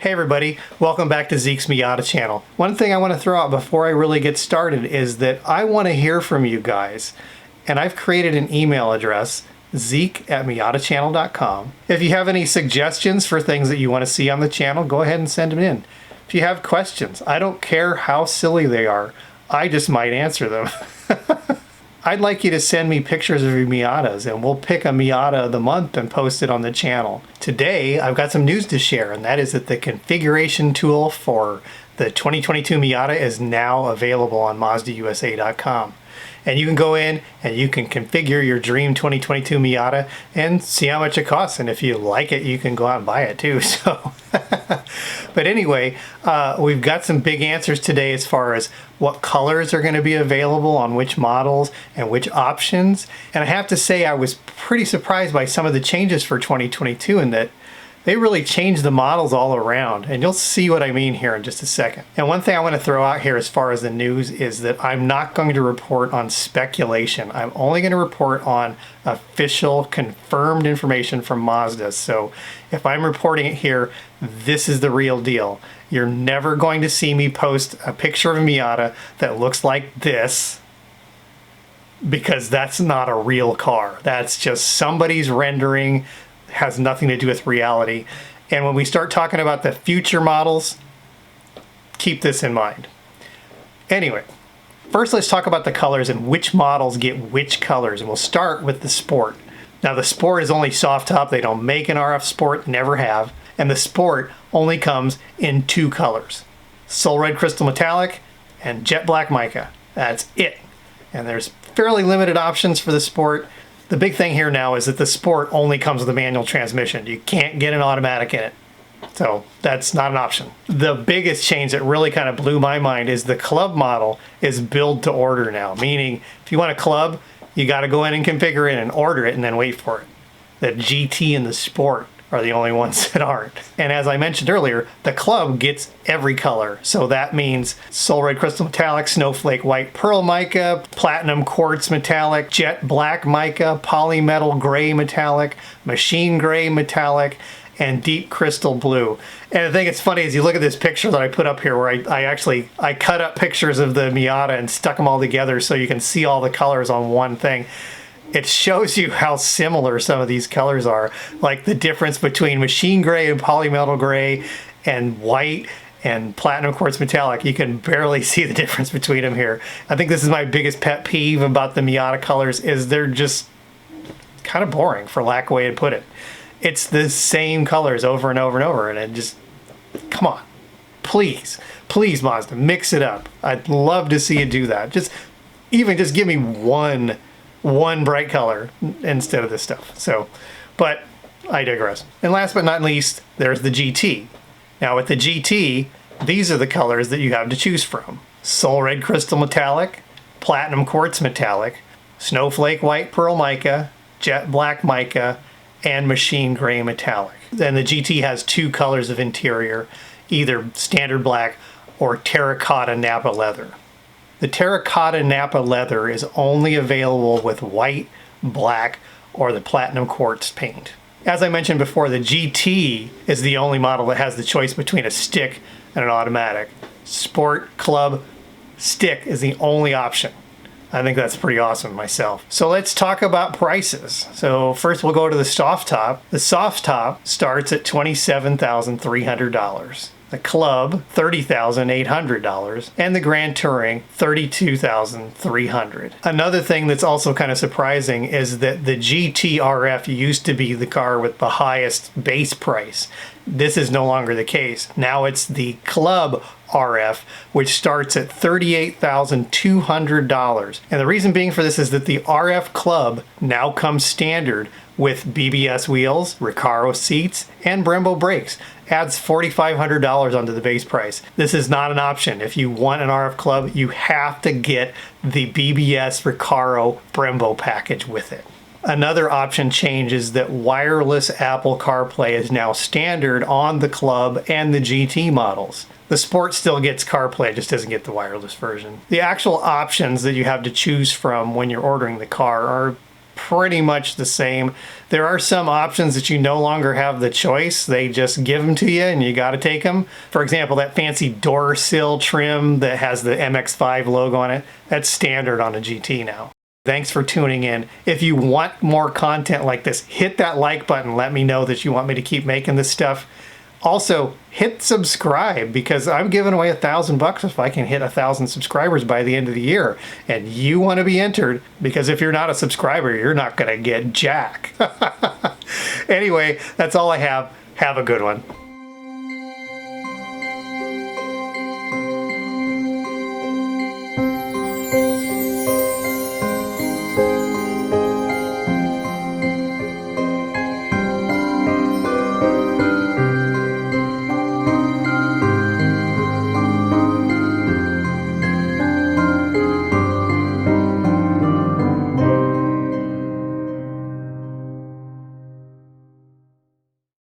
Hey everybody, welcome back to Zeke's Miata channel. One thing I want to throw out before I really get started is that I want to hear from you guys. And I've created an email address, zeke@miatachannel.com. If you have any suggestions for things that you want to see on the channel, go ahead and send them in. If you have questions, I don't care how silly they are, I just might answer them. I'd like you to send me pictures of your Miatas and we'll pick a Miata of the month and post it on the channel. Today, I've got some news to share, and that is that the configuration tool for the 2022 Miata is now available on MazdaUSA.com. And you can go in and you can configure your dream 2022 Miata and see how much it costs. And if you like it, you can go out and buy it too. So, but anyway, we've got some big answers today as far as what colors are going to be available on which models and which options. And I have to say, I was pretty surprised by some of the changes for 2022 in that they really changed the models all around, and you'll see what I mean here in just a second. And one thing I want to throw out here as far as the news is that I'm not going to report on speculation. I'm only going to report on official, confirmed information from Mazda. So if I'm reporting it here, this is the real deal. You're never going to see me post a picture of a Miata that looks like this, because that's not a real car. That's just somebody's rendering. Has nothing to do with reality. And when we start talking about the future models, keep this in mind. Anyway, first let's talk about the colors and which models get which colors, and we'll start with the Sport. Now the Sport is only soft top. They don't make an RF Sport, never have, and the Sport only comes in two colors: Soul Red Crystal Metallic and Jet Black Mica. That's it. And there's fairly limited options for the Sport. The big thing here now is that the Sport only comes with a manual transmission. You can't get an automatic in it. So that's not an option. The biggest change that really kind of blew my mind is the Club model is build to order now. Meaning, if you want a Club, you got to go in and configure it and order it and then wait for it. The GT and the Sport are the only ones that aren't. And as I mentioned earlier, the Club gets every color. So that means Soul Red Crystal Metallic, Snowflake White Pearl Mica, Platinum Quartz Metallic, Jet Black Mica, Polymetal Gray Metallic, Machine Gray Metallic, and Deep Crystal Blue. And I think it's funny as you look at this picture that I put up here where I cut up pictures of the Miata and stuck them all together so you can see all the colors on one thing. It shows you how similar some of these colors are. Like the difference between Machine Gray and Polymetal Gray and White and Platinum Quartz Metallic. You can barely see the difference between them here. I think this is my biggest pet peeve about the Miata colors, is they're just kind of boring, for lack of a way to put it. It's the same colors over and over and over, and it just, come on. Please Mazda, mix it up. I'd love to see you do that. Just give me one bright color instead of this stuff. So, but I digress. And last but not least, there's the GT. Now with the GT, these are the colors that you have to choose from: Soul Red Crystal Metallic, Platinum Quartz Metallic, Snowflake White Pearl Mica, Jet Black Mica, and Machine Gray Metallic. Then the GT has two colors of interior, either standard black or terracotta Napa leather. The terracotta Napa leather is only available with white, black, or the platinum quartz paint. As I mentioned before, the GT is the only model that has the choice between a stick and an automatic. Sport, Club, stick is the only option. I think that's pretty awesome myself. So let's talk about prices. So first we'll go to the soft top. The soft top starts at $27,300. The Club, $30,800, and the Grand Touring, $32,300. Another thing that's also kind of surprising is that the GT RF used to be the car with the highest base price. This is no longer the case. Now it's the Club RF, which starts at $38,200. And the reason being for this is that the RF Club now comes standard with BBS wheels, Recaro seats, and Brembo brakes. Adds $4,500 onto the base price. This is not an option. If you want an RF Club, you have to get the BBS Recaro Brembo package with it. Another option change is that wireless Apple CarPlay is now standard on the Club and the GT models. The Sport still gets CarPlay, it just doesn't get the wireless version. The actual options that you have to choose from when you're ordering the car are pretty much the same. There are some options that you no longer have the choice. They just give them to you and you got to take them. For example, that fancy door sill trim that has the MX-5 logo on it, that's standard on a GT now. Thanks for tuning in. If you want more content like this, hit that like button. Let me know that you want me to keep making this stuff. Also, hit subscribe, because I'm giving away $1,000 if I can hit 1,000 subscribers by the end of the year. And you want to be entered, because if you're not a subscriber, you're not going to get jack. Anyway, that's all I have. Have a good one.